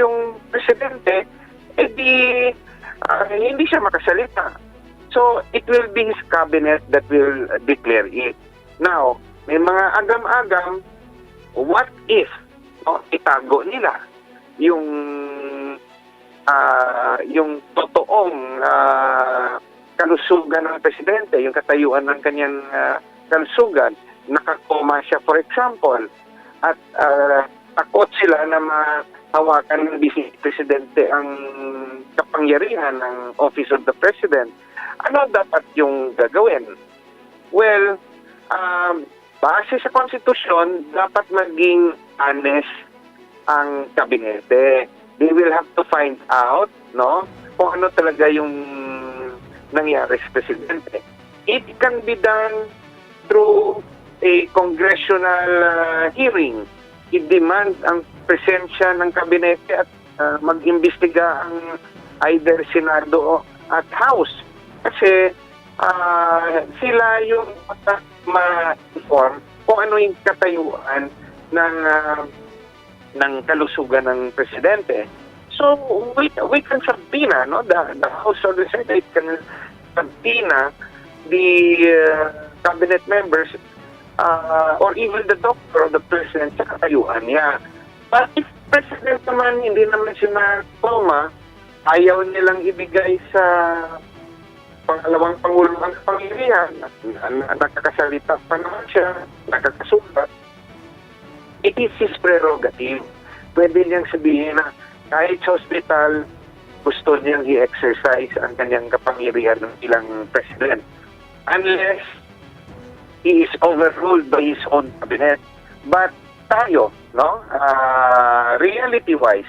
yung presidente, hindi siya makasalita. So, it will be his cabinet that will declare it. Now, may mga agam-agam, what if itago nila yung totoong kalusugan ng presidente, yung katayuan ng kanyang kalusugan, nakakoma siya for example, at takot sila na mahawakan ng presidente ang kapangyarihan ng Office of the President. Ano dapat yung gagawin? Well, base sa konstitusyon, dapat maging honest ang kabinete. They will have to find out, kung ano talaga yung nangyari sa presidente. It can be done through a congressional hearing. I-demand ang presensya ng kabinete at mag-imbestiga ang either Senado at House. Kasi sila yung ma-inform kung ano yung katayuan ng kalusugan ng presidente. So we can subpoena, the House or the Senate can subpoena the cabinet members or even the doctor of the president sa katayuan niya. But if president naman hindi naman siya na-coma, ayaw nilang ibigay sa pangalawang pangulo ang kapangyarihan, nakakasalita pa naman siya, nakakasulat, it is his prerogative. Pwede niyang sabihin na kahit sa hospital, gusto niyang i-exercise ang kanyang kapangyarihan ng ilang president. Unless he is overruled by his own cabinet. But tayo, reality-wise,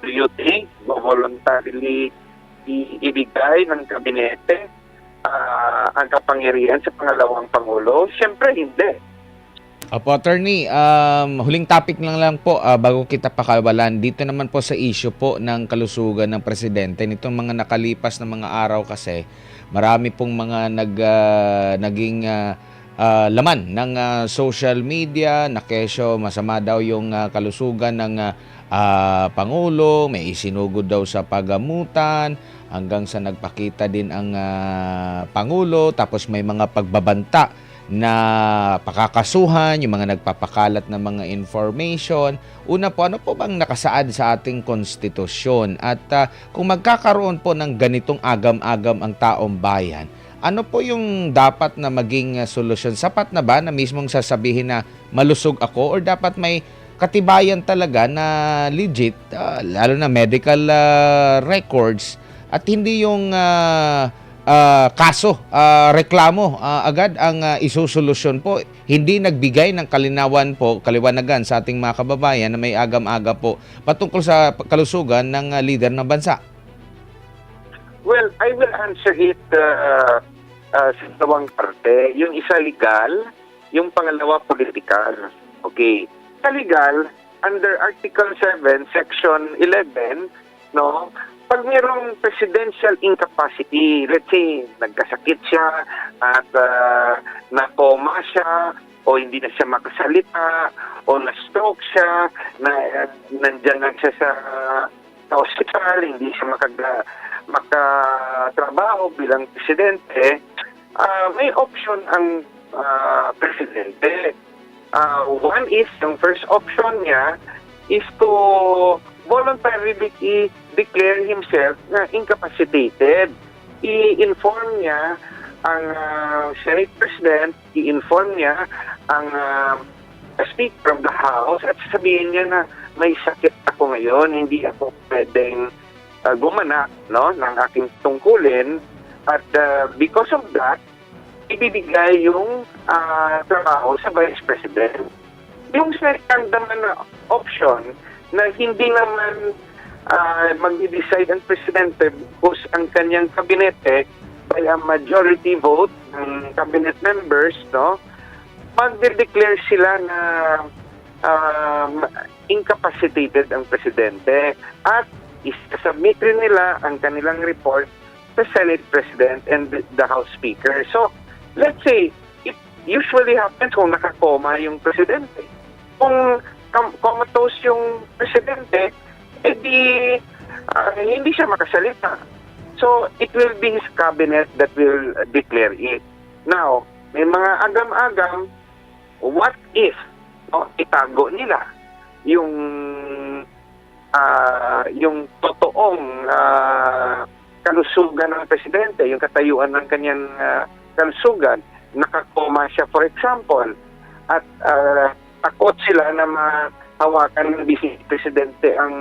do you think voluntarily ibigay ng kabinete ang kapangyarihan sa pangalawang pangulo? Siyempre, hindi. Opo, Attorney, huling topic lang po bago kita pakawalan. Dito naman po sa issue po ng kalusugan ng presidente. Nitong mga nakalipas na mga araw kasi, marami pong mga naging laman ng social media na kesyo masama daw yung kalusugan ng Pangulo, may isinugod daw sa pagamutan, hanggang sa nagpakita din ang Pangulo, tapos may mga pagbabanta na pakakasuhan, yung mga nagpapakalat ng mga information. Una po, ano po bang nakasaad sa ating konstitusyon? At kung magkakaroon po ng ganitong agam-agam ang taong bayan, ano po yung dapat na maging solusyon? Sapat na ba na mismong sasabihin na malusog ako, or dapat may katibayan talaga na legit, lalo na medical records, at hindi yung kaso, reklamo agad ang isusolusyon po. Hindi nagbigay ng kaliwanagan sa ating mga kababayan na may agam-aga po patungkol sa kalusugan ng leader ng bansa. Well, I will answer it sa dalawang parte. Yung isa legal, yung pangalawa political. Okay. Sa legal, under Article 7, Section 11, pag mayroong presidential incapacity, let's say, nagkasakit siya at na-coma siya, o hindi na siya makasalita, o na-stroke siya, nandyan lang siya sa hospital, hindi siya makatrabaho bilang presidente, may option ang presidente. One is, yung first option niya is to voluntarily declare himself na incapacitated. I-inform niya ang Senate President, i-inform niya ang Speaker of the House at sabihin niya na may sakit ako ngayon, hindi ako pwedeng gumanak ng aking tungkulin, at because of that, ibibigay yung trabaho sa Vice President. Yung second naman na option na hindi naman mag-decide ang presidente because ang kanyang kabinete by a majority vote ng cabinet members, mag-declare sila na incapacitated ang presidente at isasubmit rin nila ang kanilang report sa Senate President and the House Speaker. So, let's say, it usually happens kung nakakoma yung presidente. Kung comatose yung presidente, hindi siya makasalita. So, it will be his cabinet that will declare it. Now, may mga agam-agam, what if itago nila yung totoong kalusugan ng presidente, yung katayuan ng kanyang kalusugan, nakakoma siya for example, at takot sila na mahawakan ng vice presidente ang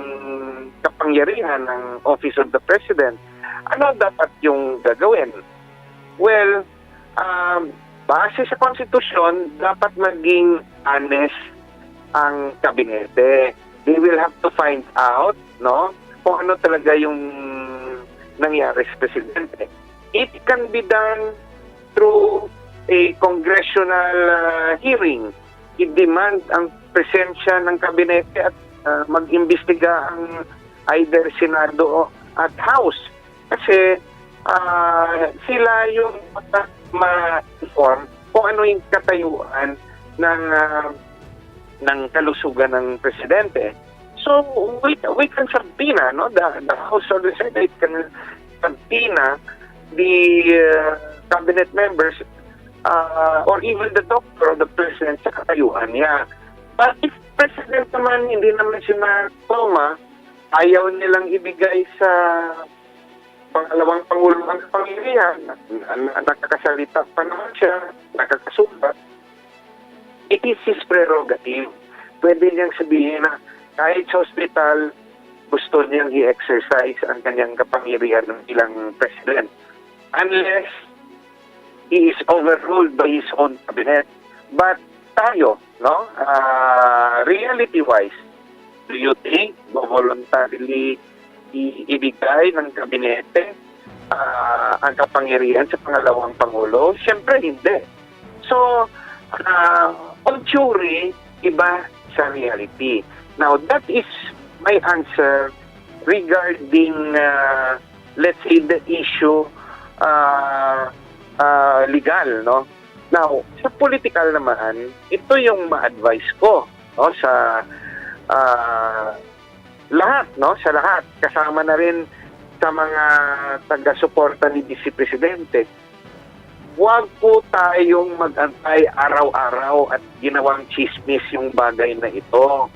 kapangyarihan ng Office of the President. Ano dapat yung gagawin? Well, base sa konstitusyon, dapat maging honest ang kabinete. They will have to find out, kung ano talaga yung nangyari sa presidente. It can be done through a congressional hearing. I-demand ang presensya ng kabinete at mag-imbestiga ang either Senado at House. Kasi sila yung ma-inform kung ano yung katayuan ng kalusugan ng presidente. So we can subpoena, the House or the Senate can subpoena the cabinet members or even the doctor of the president sa katayuan niya. But if president naman hindi naman siya na-coma, ayaw nilang ibigay sa pangalawang pangulo ang kapangyarihan, nakakasalita pa naman siya, nakakasulat, it is his prerogative. Pwede niyang sabihin na kahit sa hospital, gusto niyang i-exercise ang kanyang kapangyarihan ng ilang president. Unless he is overruled by his own cabinet. But tayo, reality-wise, do you think voluntarily ibigay ng kabinete ang kapangyarihan sa pangalawang pangulo? Siyempre, hindi. So, on theory, iba sa reality. Now, that is my answer regarding, let's say, the issue legal, Now, sa political naman, ito yung ma-advise ko, sa lahat, sa lahat. Kasama na rin sa mga taga-suporta ni Vice Presidente. Huwag po tayong mag-antay araw-araw at ginawang chismis yung bagay na ito.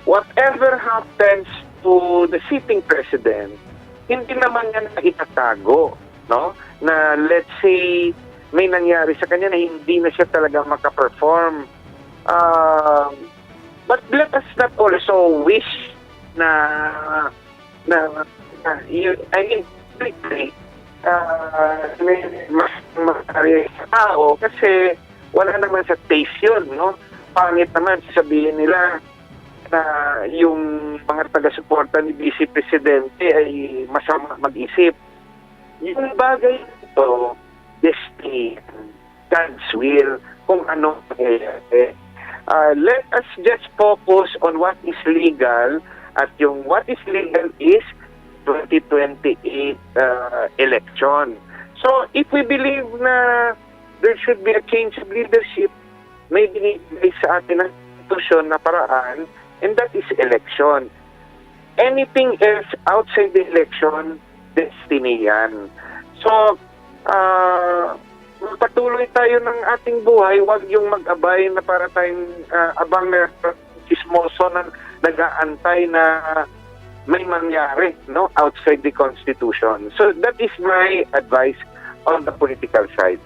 Whatever happens to the sitting president, hindi naman yan na itatago, Na let's say, may nangyari sa kanya na hindi na siya talaga makaperform. But let us not also wish I mean, mas sa tao kasi wala naman sa taste yun, Pangit naman sabihin nila na yung mga taga-suporta ni Vice Presidente ay masama mag-isip. Yung bagay ito, destiny, God's will, kung ano mangyayari. Let us just focus on what is legal at yung what is legal is 2028 election. So, if we believe na there should be a change of leadership, may binibigay sa atin ng institusyon na paraan, and that is election. Anything else outside the election, destiny yan. So, patuloy tayo ng ating buhay, huwag yung mag-abay na para tayong abang na chismoso na nag-aantay na may mangyari outside the Constitution. So that is my advice on the political side.